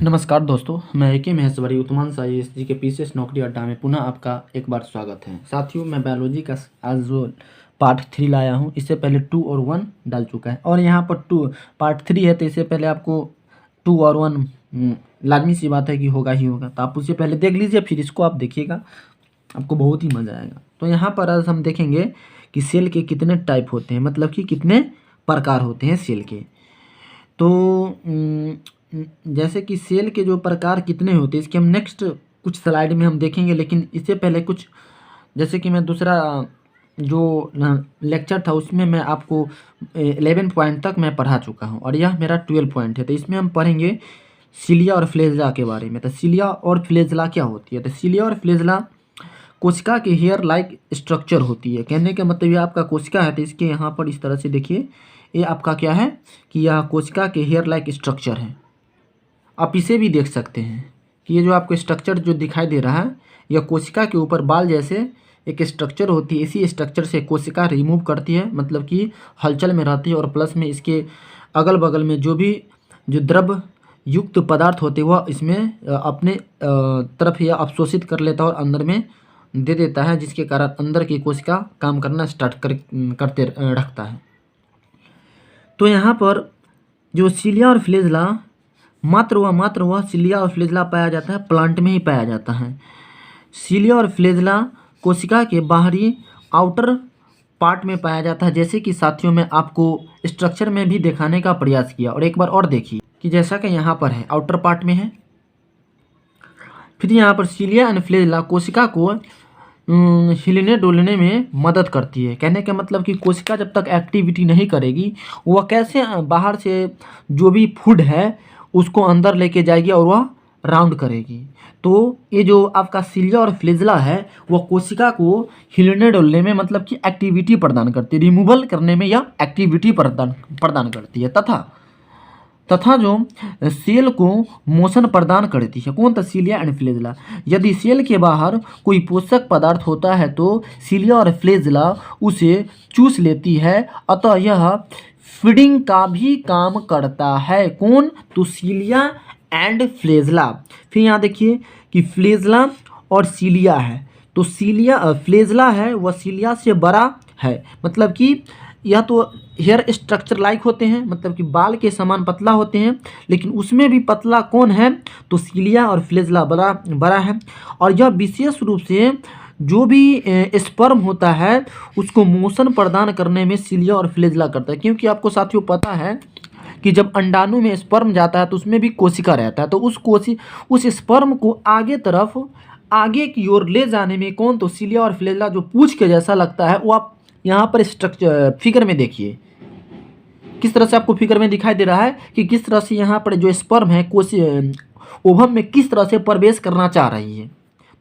नमस्कार दोस्तों, मैं ए के महेश्वरी उत्तमान साई एस जी के पीसीएस नौकरी अड्डा में पुनः आपका एक बार स्वागत है। साथियों, मैं बायोलॉजी का आज जो पार्ट 3 लाया हूं, इससे पहले 2 और 1 डाल चुका है और यहां पर 2 पार्ट 3 है, तो इससे पहले आपको 2 और 1 लाजमी सी बात है कि होगा ही होगा। तो आप उससे पहले देख लीजिए, फिर इसको आप देखिएगा, आपको बहुत ही मज़ा आएगा। तो यहाँ पर आज हम देखेंगे कि सेल के कितने टाइप होते हैं, मतलब कि कितने प्रकार होते हैं सेल के। तो जैसे कि सेल के जो प्रकार कितने होते हैं, इसके हम नेक्स्ट कुछ स्लाइड में हम देखेंगे। लेकिन इससे पहले कुछ, जैसे कि मैं दूसरा जो लेक्चर था उसमें मैं आपको 11 पॉइंट तक मैं पढ़ा चुका हूं और यह मेरा 12 पॉइंट है। तो इसमें हम पढ़ेंगे सीलिया और फ्लेजला के बारे में। तो सीलिया और फ्लेजला क्या होती है? तो सीलिया और फ्लेजला कोशिका के हेयर लाइक स्ट्रक्चर होती है। कहने का मतलब ये आपका कोशिका है, तो इसके यहाँ पर इस तरह से देखिए, ये आपका क्या है कि यह कोशिका के हेयर लाइक स्ट्रक्चर है। आप इसे भी देख सकते हैं कि ये जो आपको स्ट्रक्चर जो दिखाई दे रहा है, यह कोशिका के ऊपर बाल जैसे एक स्ट्रक्चर होती है। इसी स्ट्रक्चर से कोशिका रिमूव करती है, मतलब कि हलचल में रहती है, और प्लस में इसके अगल बगल में जो भी जो द्रव युक्त पदार्थ होते हैं वह इसमें अपने तरफ यह अवशोषित कर लेता है और अंदर में दे देता है, जिसके कारण अंदर की कोशिका काम करना स्टार्ट करते रखता है। तो यहाँ पर जो सीलिया और फ्लेजला मात्र वह सीलिया और फ्लेजला पाया जाता है, प्लांट में ही पाया जाता है। सीलिया और फ्लेजला कोशिका के बाहरी आउटर पार्ट में पाया जाता है। जैसे कि साथियों, मैं आपको स्ट्रक्चर में भी दिखाने का प्रयास किया, और एक बार और देखिए कि जैसा कि यहाँ पर है आउटर पार्ट में है। फिर यहाँ पर सीलिया एंड फ्लेजला कोशिका को हिलने डुलने में मदद करती है। कहने का मतलब कि कोशिका जब तक एक्टिविटी नहीं करेगी, वह कैसे बाहर से जो भी फूड है उसको अंदर लेके जाएगी और वह राउंड करेगी। तो ये जो आपका सीलिया और फ्लेजला है, वह कोशिका को हिलने डुलने में मतलब कि एक्टिविटी प्रदान करती है, रिमूवल करने में यह एक्टिविटी प्रदान करती है, तथा जो सेल को मोशन प्रदान करती है। कौन? तो सीलिया एंड फ्लेजला। यदि सेल के बाहर कोई पोषक पदार्थ होता है तो सीलिया और फ्लेजला उसे चूस लेती है, अतः यह फीडिंग का भी काम करता है। कौन? तो सीलिया एंड फ्लेजला। फिर यहाँ देखिए कि फ्लेजला और सीलिया है, तो फ्लेजला है वह सीलिया से बड़ा है, मतलब कि या तो हेयर स्ट्रक्चर लाइक होते हैं, मतलब कि बाल के समान पतला होते हैं, लेकिन उसमें भी पतला कौन है? तो सीलिया और फ्लेजला बड़ा है। और यह विशेष रूप से जो भी स्पर्म होता है उसको मोशन प्रदान करने में सीलिया और फ्लेजला करता है। क्योंकि आपको साथियों पता है कि जब अंडाणु में स्पर्म जाता है तो उसमें भी कोशिका रहता है, तो उस स्पर्म को आगे की ओर ले जाने में कौन? तो सीलिया और फ्लेजला। जो पूंछ के जैसा लगता है वो आप यहाँ पर स्ट्रक्चर फिगर में देखिए, किस तरह से आपको फिगर में दिखाई दे रहा है कि किस तरह से यहाँ पर जो स्पर्म है ओवम में किस तरह से प्रवेश करना चाह रही है।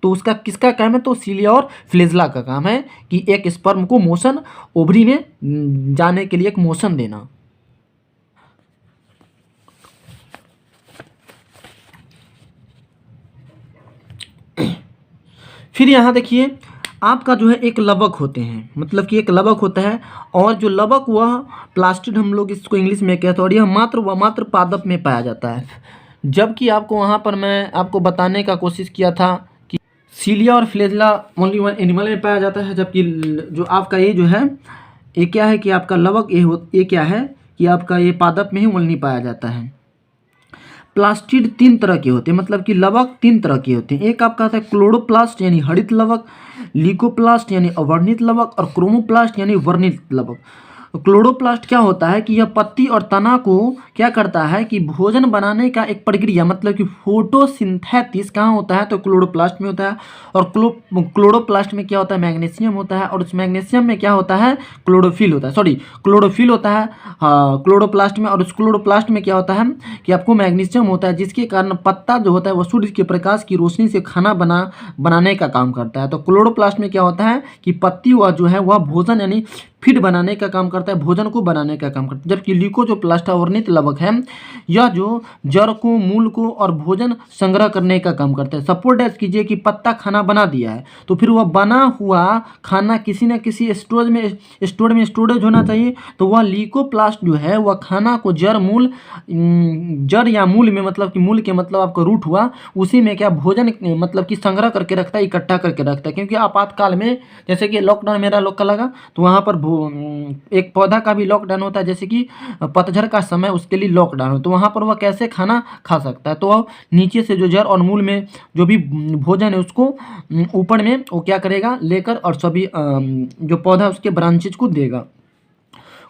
तो उसका किसका काम है? तो सीलिया और फ्लेजला का काम है कि एक स्पर्म को मोशन, ओवरी में जाने के लिए एक मोशन देना। फिर यहाँ देखिए आपका जो है एक लवक होते हैं, मतलब कि एक लवक होता है, और जो लवक वह प्लास्टिड हम लोग इसको इंग्लिश में कहते हैं, और यह मात्र पादप में पाया जाता है। जबकि आपको वहाँ पर मैं आपको बताने का कोशिश किया था कि सीलिया और फ्लेजला ओनली वन एनिमल में पाया जाता है, जबकि जो आपका ये जो है ये क्या है कि आपका लवक ये क्या है कि आपका ये पादप में ही ओनली पाया जाता है। प्लास्टिड 3 तरह के होते हैं, मतलब कि लवक 3 तरह के होते हैं। एक आपका आता है क्लोरोप्लास्ट यानी हरित लवक, ल्यूकोप्लास्ट यानी अवर्णित लवक, और क्रोमोप्लास्ट यानी वर्णित लवक। क्लोरोप्लास्ट क्या होता है कि यह पत्ती और तना को क्या करता है कि भोजन बनाने का एक प्रक्रिया, मतलब कि फोटोसिंथेसिस कहाँ होता है? तो क्लोरोप्लास्ट में होता है। और क्लोरोप्लास्ट में क्या होता है? मैग्नीशियम होता है, और उस मैग्नीशियम में क्या होता है? क्लोरोफिल होता है। हाँ, क्लोरोप्लास्ट में। और उस क्लोरोप्लास्ट में क्या होता है कि आपको मैग्नीशियम होता है, जिसके कारण पत्ता जो होता है वह सूर्य के प्रकाश की रोशनी से खाना बनाने का काम करता है। तो क्लोरोप्लास्ट में क्या होता है कि पत्ती वह जो है वह भोजन यानी फीड बनाने का काम करता है, भोजन को बनाने का काम करता है। जबकि ल्यूकोप्लास्ट वर्णित लवक है, यह जो जड़ को, मूल को और भोजन संग्रह करने का काम करता है। सपोज दैट कीजिए कि पत्ता खाना बना दिया है, तो फिर वह बना हुआ खाना किसी न किसी स्टोरेज होना चाहिए। तो वह ल्यूकोप्लास्ट जो है वह खाना को जड़ या मूल में, मतलब कि मूल के मतलब आपका रूट हुआ, उसी में क्या भोजन मतलब कि संग्रह करके रखता है, इकट्ठा करके रखता है। क्योंकि आपातकाल में, जैसे कि लॉकडाउन मेरा लोग का लगा, तो वहाँ पर एक पौधा का भी लॉकडाउन होता है, जैसे कि पतझड़ का समय उसके लिए लॉकडाउन हो, तो वहाँ पर वह कैसे खाना खा सकता है। तो वह नीचे से जो जड़ और मूल में जो भी भोजन है उसको ऊपर में वो क्या करेगा, लेकर और सभी जो पौधा उसके ब्रांचेज को देगा।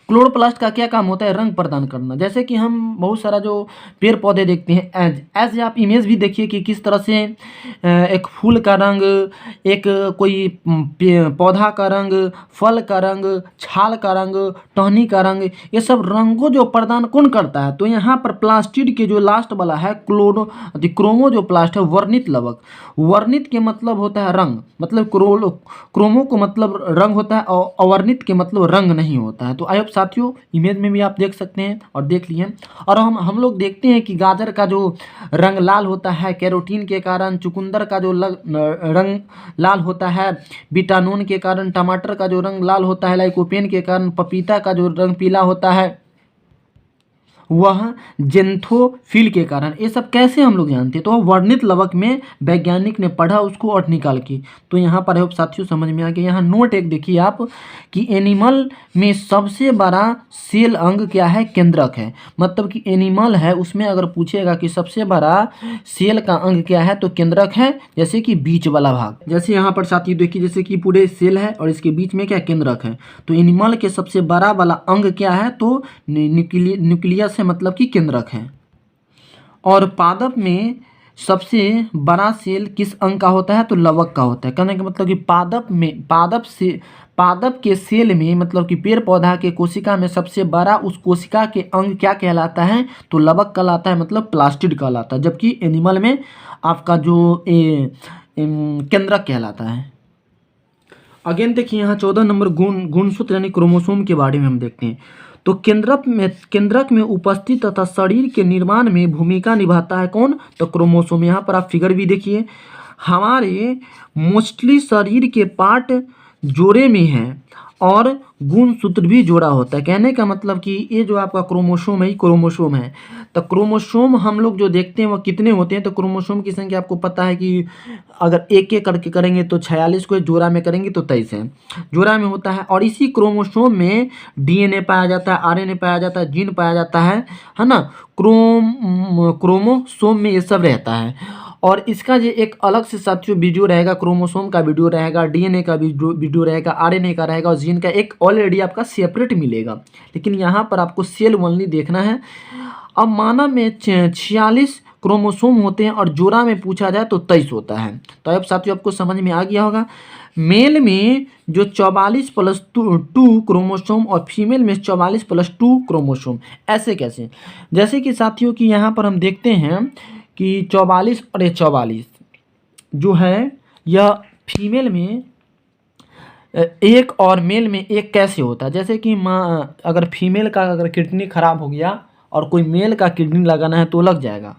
क्लोरोप्लास्ट का क्या काम होता है, रंग प्रदान करना। जैसे कि हम बहुत सारा जो पेड़ पौधे देखते हैं, एज आप इमेज भी देखिए कि किस तरह से एक फूल का रंग, एक कोई पौधा का रंग, फल का रंग, छाल का रंग, टहनी का रंग, ये सब रंगों जो प्रदान कौन करता है। तो यहाँ पर प्लास्टिड के जो लास्ट वाला है क्रोमो जो प्लास्ट है, वर्णित लवक। वर्णित के मतलब होता है रंग, मतलब क्रोमो को मतलब रंग होता है, और अवर्णित के मतलब रंग नहीं होता है। तो आई होप साथियों इमेज में भी आप देख सकते हैं और देख लिए। और हम लोग देखते हैं कि गाजर का जो रंग लाल होता है कैरोटीन के कारण, चुकंदर का जो रंग लाल होता है विटामिन के कारण, टमाटर का जो रंग लाल होता है लाइकोपेन के कारण, पपीता का जो रंग पीला होता है वह जेंथोफिल के कारण। ये सब कैसे हम लोग जानते हैं, तो वर्णित लवक में वैज्ञानिक ने पढ़ा उसको और निकाल की। तो यहाँ पर अब साथियों समझ में आ गया। यहाँ नोट एक देखिए आप कि एनिमल में सबसे बड़ा सेल अंग क्या है, केंद्रक है। मतलब कि एनिमल है उसमें अगर पूछेगा कि सबसे बड़ा सेल का अंग क्या है, तो केंद्रक है, जैसे कि बीच वाला भाग। जैसे यहाँ पर साथियों देखिए, जैसे कि पूरे सेल है और इसके बीच में क्या केंद्रक है। तो एनिमल के सबसे बड़ा वाला अंग क्या है, तो न्यूक्लियस है, मतलब कि केंद्रक है। और पादप में सबसे बड़ा सेल किस अंग का होता है, तो लवक का होता है। कहने का मतलब कि पादप के सेल में, मतलब कि पेड़ पौधा के कोशिका में सबसे बड़ा उस कोशिका के अंग क्या कहलाता है, तो लवक कहलाता है, मतलब प्लास्टिड कहलाता है। जबकि एनिमल में आपका जो केंद्रक कहलाता है। अगेन देखिए यहाँ 14 नंबर गुणसूत्र यानी क्रोमोसोम के बारे में हम देखते हैं। तो केंद्रक में उपस्थित तथा शरीर के निर्माण में भूमिका निभाता है कौन, तो क्रोमोसोम। यहाँ पर आप फिगर भी देखिए, हमारे मोस्टली शरीर के पार्ट जोड़े में हैं और गुणसूत्र भी जोड़ा होता है। कहने का मतलब कि ये जो आपका क्रोमोसोम है, क्रोमोसोम है। तो क्रोमोसोम हम लोग जो देखते हैं वो कितने होते हैं, तो क्रोमोसोम की संख्या आपको पता है कि अगर एक एक करके करेंगे तो 46 को, जोड़ा में करेंगे तो 23 है, जोड़ा में होता है। और इसी क्रोमोसोम में डीएनए पाया जाता है, आरएनए पाया जाता है, जीन पाया जाता है ना। क्रोमोसोम में ये सब रहता है। और इसका जो एक अलग से साथियों वीडियो रहेगा, क्रोमोसोम का वीडियो रहेगा, डीएनए का वीडियो रहेगा, आरएनए का रहेगा, और जीन का एक ऑलरेडी आपका सेपरेट मिलेगा। लेकिन यहाँ पर आपको सेल ओनली देखना है। अब मानव में 46 क्रोमोसोम होते हैं और जोड़ा में पूछा जाए तो 23 होता है। तो अब साथियों आपको समझ में आ गया होगा। मेल में जो 44+2 क्रोमोसोम और फीमेल में 44+2 क्रोमोसोम। ऐसे कैसे, जैसे कि साथियों कि यहाँ पर हम देखते हैं कि 44 और 44 जो है यह फीमेल में एक और मेल में एक कैसे होता है। जैसे कि अगर फीमेल का अगर किडनी खराब हो गया और कोई मेल का किडनी लगाना है तो लग जाएगा।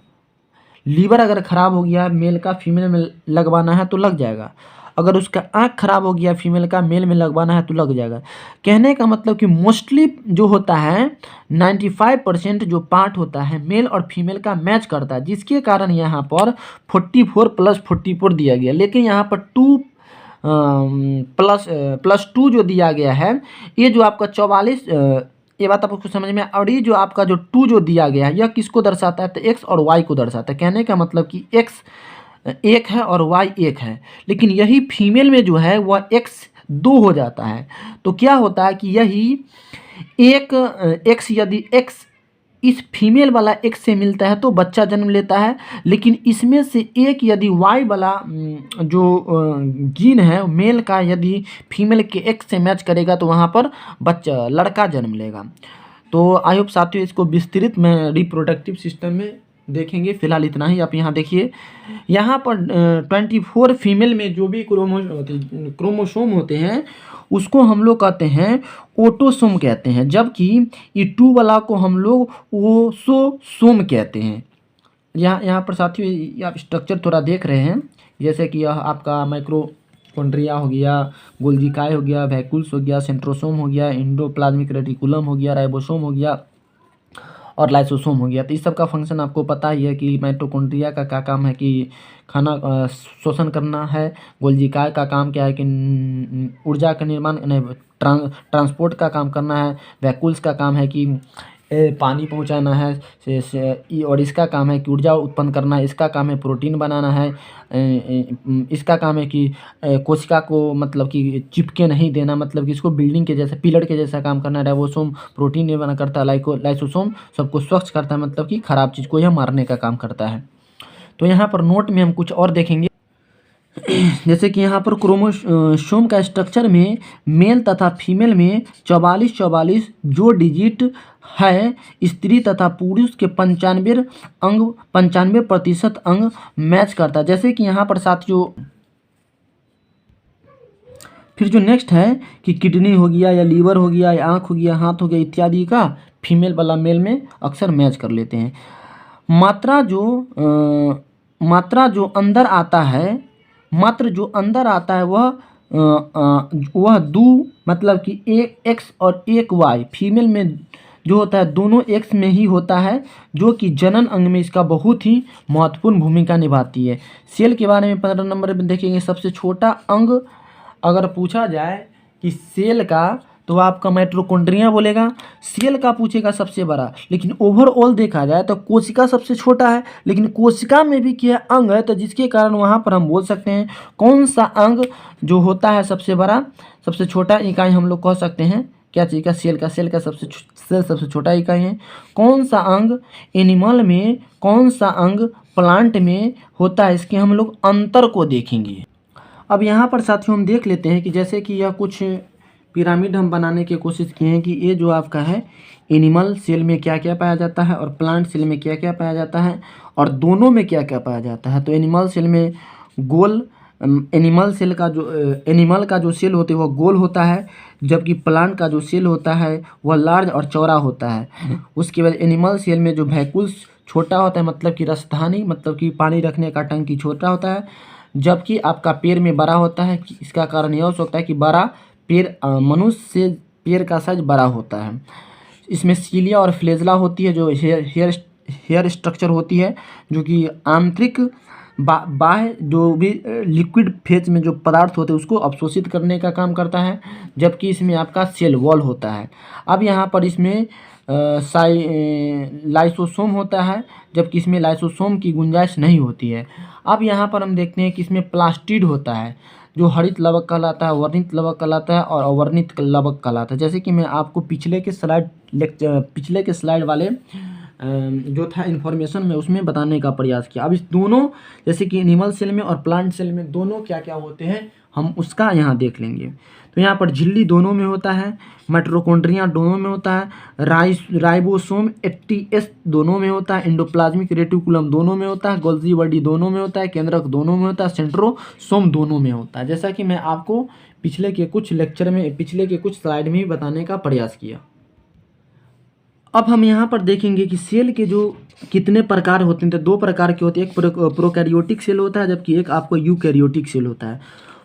लीवर अगर ख़राब हो गया मेल का फीमेल में लगवाना है तो लग जाएगा। अगर उसका आँख खराब हो गया फीमेल का मेल में लगवाना है तो लग जाएगा। कहने का मतलब कि मोस्टली जो होता है 95% जो पार्ट होता है मेल और फीमेल का मैच करता है, जिसके कारण यहाँ पर 44+44 दिया गया। लेकिन यहाँ पर 2 प्लस 2 जो दिया गया है, ये जो आपका 44, ये बात आपको समझ में। और ये जो आपका जो 2 जो दिया गया है यह किसको दर्शाता है, तो एक्स और वाई को दर्शाता है। कहने का मतलब कि एक्स एक है और वाई एक है, लेकिन यही फीमेल में जो है वह एक्स 2 हो जाता है। तो क्या होता है कि यही एक एक्स, यदि एक्स इस फीमेल वाला एक्स से मिलता है तो बच्चा जन्म लेता है। लेकिन इसमें से एक यदि वाई वाला जो जीन है मेल का यदि फीमेल के एक्स से मैच करेगा तो वहाँ पर लड़का जन्म लेगा। तो आई होप साथियों इसको विस्तृत मैं रिप्रोडक्टिव सिस्टम में देखेंगे। फिलहाल इतना ही। आप यहाँ देखिए, यहाँ पर 24 फीमेल में जो भी क्रोमोसोम होते हैं उसको हम लोग कहते हैं ऑटोसोम कहते हैं, जबकि ये 2 वाला को हम लोग ओसोसोम कहते हैं। यहाँ पर साथियों ये आप स्ट्रक्चर थोड़ा देख रहे हैं, जैसे कि यह आपका माइक्रोकॉन्ड्रिया हो गया, गोल्गी काय हो गया, वैक्यूल्स हो गया, सेंट्रोसोम हो गया, एंडोप्लाज्मिक रेटिकुलम हो गया, राइबोसोम हो गया और लाइसोसोम हो गया। तो इस सब का फंक्शन आपको पता ही है कि माइटोकॉन्ड्रिया का क्या काम है कि खाना शोषण करना है, गोल्गी काय का काम क्या है कि ऊर्जा का निर्माण नहीं ट्रांसपोर्ट का काम करना है, वैक्यूल्स का काम है कि पानी पहुंचाना है और इसका काम है कि ऊर्जा उत्पन्न करना है, इसका काम है प्रोटीन बनाना है, इसका काम है कि कोशिका को मतलब कि चिपके नहीं देना, मतलब कि इसको बिल्डिंग के जैसा पिलर के जैसा काम करना है। राइबोसोम प्रोटीन निर्माण करता है, लाइसोसोम सबको स्वच्छ करता है, मतलब कि खराब चीज़ को यह मारने का काम करता है। तो यहाँ पर नोट में हम कुछ और देखेंगे, जैसे कि यहाँ पर क्रोमोसोम का स्ट्रक्चर में मेल तथा फीमेल में 44 जो डिजिट है, स्त्री तथा पुरुष के 95% अंग मैच करता है। जैसे कि यहाँ पर साथियों फिर जो नेक्स्ट है कि किडनी हो गया या लीवर हो गया या आँख हो गया, हाथ हो गया इत्यादि का फीमेल वाला मेल में अक्सर मैच कर लेते हैं। मात्रा जो अंदर आता है वह दो, मतलब कि एक एक्स और एक वाई। फीमेल में जो होता है दोनों एक्स में ही होता है, जो कि जनन अंग में इसका बहुत ही महत्वपूर्ण भूमिका निभाती है। सेल के बारे में 15 नंबर में देखेंगे। सबसे छोटा अंग अगर पूछा जाए कि सेल का, तो आपका माइटोकॉन्ड्रिया बोलेगा। सेल का पूछेगा सबसे बड़ा, लेकिन ओवरऑल देखा जाए तो कोशिका सबसे छोटा है, लेकिन कोशिका में भी क्या अंग है, तो जिसके कारण वहाँ पर हम बोल सकते हैं कौन सा अंग जो होता है सबसे बड़ा, सबसे छोटा इकाई हम लोग कह सकते हैं क्या चीज़ का, सेल का। सेल सबसे छोटा इकाई है। कौन सा अंग एनिमल में, कौन सा अंग प्लांट में होता है, इसके हम लोग अंतर को देखेंगे। अब यहाँ पर साथियों हम देख लेते हैं कि जैसे कि यह कुछ पिरामिड हम बनाने की कोशिश किए हैं कि ये जो आपका है एनिमल सेल में क्या क्या पाया जाता है और प्लांट सेल में क्या क्या पाया जाता है और दोनों में क्या क्या पाया जाता है। तो एनिमल सेल में एनिमल का जो सेल होता है वह गोल होता है, जबकि प्लांट का जो सेल होता है वह लार्ज और चौड़ा होता है। उसके बाद एनिमल सेल में जो वैक्यूल्स छोटा होता है, मतलब कि रसधानी, मतलब कि पानी रखने का टंकी छोटा होता है, जबकि आपका पैर में बड़ा होता है। इसका कारण यह हो सकता है कि बड़ा पैर, मनुष्य से पैर का साइज बड़ा होता है। इसमें सीलिया और फ्लेजला होती है, जो हेयर स्ट्रक्चर होती है, जो कि आंतरिक बाह्य जो भी लिक्विड फेज में जो पदार्थ होते हैं उसको अवशोषित करने का काम करता है, जबकि इसमें आपका सेल वॉल होता है। अब यहाँ पर इसमें लाइसोसोम होता है, जबकि इसमें लाइसोसोम की गुंजाइश नहीं होती है। अब यहाँ पर हम देखते हैं कि इसमें प्लास्टिड होता है, जो हरित लवक कहलाता है, वर्णित लवक कहलाता है और अवर्णित लवक कहलाता है। जैसे कि मैं आपको पिछले के स्लाइड वाले जो था इन्फॉर्मेशन में उसमें बताने का प्रयास किया। अब इस दोनों, जैसे कि एनिमल सेल में और प्लांट सेल में दोनों क्या क्या होते हैं हम उसका यहाँ देख लेंगे। तो यहाँ पर झिल्ली दोनों में होता है, माइटोकॉन्ड्रिया दोनों में होता है, राइबोसोम 80S दोनों में होता है, एंडोप्लाज्मिक रेटिकुलम दोनों में होता है, गोल्गी बॉडी दोनों में होता है, केंद्रक दोनों में होता है, सेंट्रोसोम दोनों में होता है। जैसा कि मैं आपको पिछले के कुछ स्लाइड में ही बताने का प्रयास किया। अब हम यहाँ पर देखेंगे कि सेल के जो कितने प्रकार होते हैं। तो 2 प्रकार के होते हैं, एक प्रोकैरियोटिक सेल होता है, जबकि एक आपको यूकैरियोटिक सेल होता है।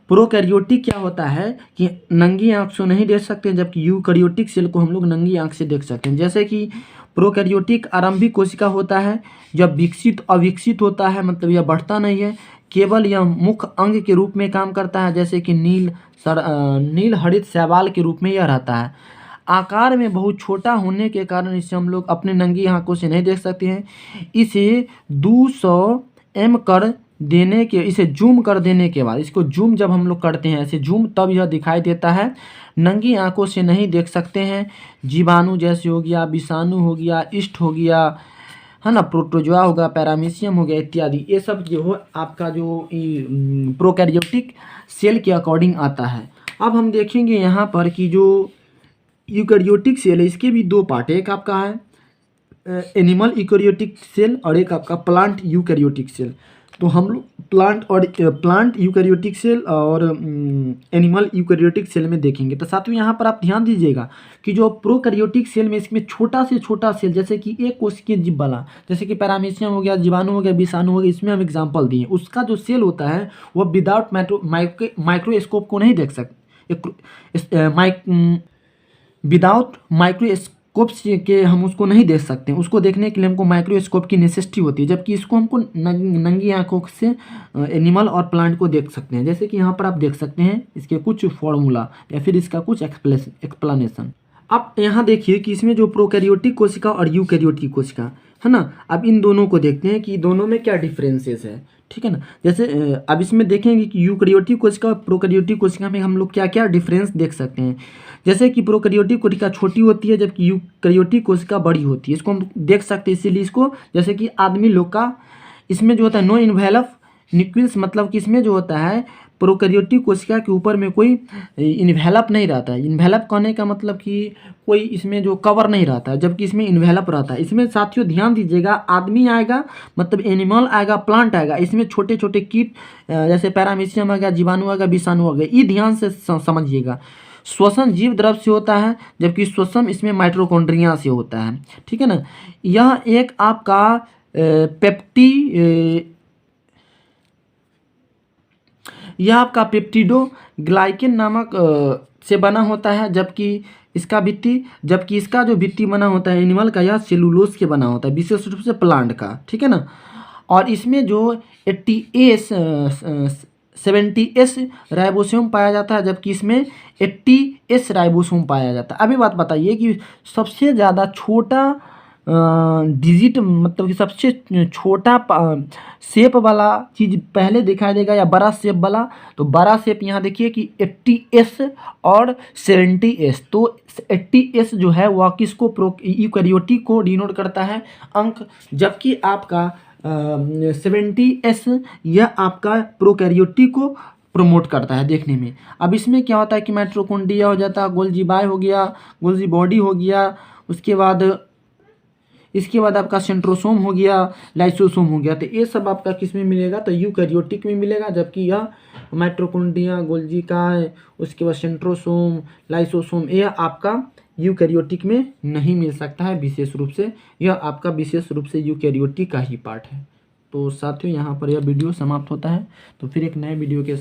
प्रोकैरियोटिक क्या होता है कि नंगी आंख से नहीं देख सकते, जबकि यूकैरियोटिक सेल को हम लोग नंगी आंख से देख सकते हैं। जैसे कि प्रोकैरियोटिक आरंभिक कोशिका होता है, जब अविकसित होता है, मतलब यह बढ़ता नहीं है, केवल यह मुख्य अंग के रूप में काम करता है, जैसे कि नील हरित शैवाल के रूप में यह रहता है। आकार में बहुत छोटा होने के कारण इसे हम लोग अपने नंगी आंखों से नहीं देख सकते हैं। इसे 200 m इसे जूम कर देने के बाद, इसको जूम जब हम लोग करते हैं ऐसे जूम, तब यह दिखाई देता है। नंगी आंखों से नहीं देख सकते हैं। जीवाणु जैसे हो गया, विषाणु हो गया, ईस्ट हो गया, है ना, प्रोटोजोआ होगा, पैरामीशियम हो गया इत्यादि, ये सब जो हो आपका जो प्रोकैरियोटिक सेल के अकॉर्डिंग आता है। अब हम देखेंगे यहाँ पर कि जो यूकैरियोटिक सेल है इसके भी 2 पार्ट है। एक आपका है एनिमल यूकैरियोटिक सेल और एक आपका प्लांट यूकैरियोटिक सेल। तो हम लोग प्लांट यूकैरियोटिक सेल और एनिमल यूकैरियोटिक सेल में देखेंगे। तो साथियों यहाँ पर आप ध्यान दीजिएगा कि जो प्रोकैरियोटिक सेल में इसमें छोटा से छोटा सेल जैसे कि एक कोशिकीय जीव वाला, जैसे कि पैरामीशियम हो गया, जीवाणु हो गया, विषाणु हो गया, इसमें हम एग्जाम्पल दिए, उसका जो सेल होता है वह विदाउट माइक्रोस्कोप को नहीं देख सकते, विदाउट माइक्रोस्कोप के हम उसको नहीं देख सकते हैं। उसको देखने के लिए हमको माइक्रोस्कोप की नेसेसिटी होती है, जबकि इसको हमको नंगी आंखों से एनिमल और प्लांट को देख सकते हैं। जैसे कि यहाँ पर आप देख सकते हैं इसके कुछ फॉर्मूला या फिर इसका कुछ एक्सप्लेनेशन। आप यहाँ देखिए कि इसमें जो प्रोकैरियोटिक कोशिका और यूकैरियोटिक कोशिका है ना, अब इन दोनों को देखते हैं कि दोनों में क्या डिफरेंसेस है, ठीक है ना। जैसे अब इसमें देखेंगे कि यूकैरियोटिक कोशिका और प्रोकैरियोटिक कोशिका में हम लोग क्या क्या डिफरेंस देख सकते हैं। जैसे कि प्रोकैरियोटिक कोशिका छोटी होती है जबकि यूकैरियोटिक कोशिका बड़ी होती है, इसको हम देख सकते हैं। इसीलिए इसको जैसे कि आदमी लोग का इसमें जो होता है नो इन्वेलप न्यूक्लियस, मतलब कि इसमें जो होता है प्रोकैरियोटिक कोशिका के ऊपर में कोई इन्वेलप नहीं रहता है। इन्वेलप कहने का मतलब कि कोई इसमें जो कवर नहीं रहता है, जबकि इसमें इन्वेलप रहता है। इसमें साथियों ध्यान दीजिएगा, आदमी आएगा मतलब एनिमल आएगा, प्लांट आएगा, इसमें छोटे छोटे कीट जैसे पैरामीशियम आ गया, जीवाणु आ गया, विषाणु आ गया, ये ध्यान से समझिएगा। श्वसन जीव द्रव से होता है जबकि श्वसन इसमें माइटोकॉन्ड्रिया से होता है, ठीक है ना। यह एक आपका यह आपका पेप्टिडोग्लाइकेन नामक से बना होता है, जबकि इसका जो भित्ति बना होता है एनिमल का, यह सेलुलोज के बना होता है, विशेष रूप से प्लांट का, ठीक है ना। और इसमें जो 70S राइबोसोम पाया जाता है, जबकि इसमें 80S राइबोसोम पाया जाता है। अभी बात बताइए कि सबसे ज़्यादा छोटा डिजिट मतलब कि सबसे छोटा शेप वाला चीज़ पहले दिखाई देगा या बड़ा शेप वाला, तो बड़ा शेप यहाँ देखिए कि 80S और 70S। तो 80S जो है वह किसको यूकैरियोटिक को डिनोट करता है अंक, जबकि आपका 70S यह आपका प्रोकैरियोटिक को प्रमोट करता है देखने में। अब इसमें क्या होता है कि माइटोकॉन्ड्रिया हो जाता है, गोल्जी बाय हो गया, गोल्जी बॉडी हो गया, इसके बाद आपका सेंट्रोसोम हो गया, लाइसोसोम हो गया। तो ये सब आपका किस में मिलेगा, तो यूकैरियोटिक में मिलेगा, जबकि यह माइटोकॉन्ड्रिया, गोल्जी काय, उसके बाद सेंट्रोसोम, लाइसोसोम, यह आपका यूकैरियोटिक में नहीं मिल सकता है विशेष रूप से। यह आपका विशेष रूप से यूकैरियोटिक का ही पार्ट है। तो साथियों यहाँ पर यह वीडियो समाप्त होता है। तो फिर एक नए वीडियो के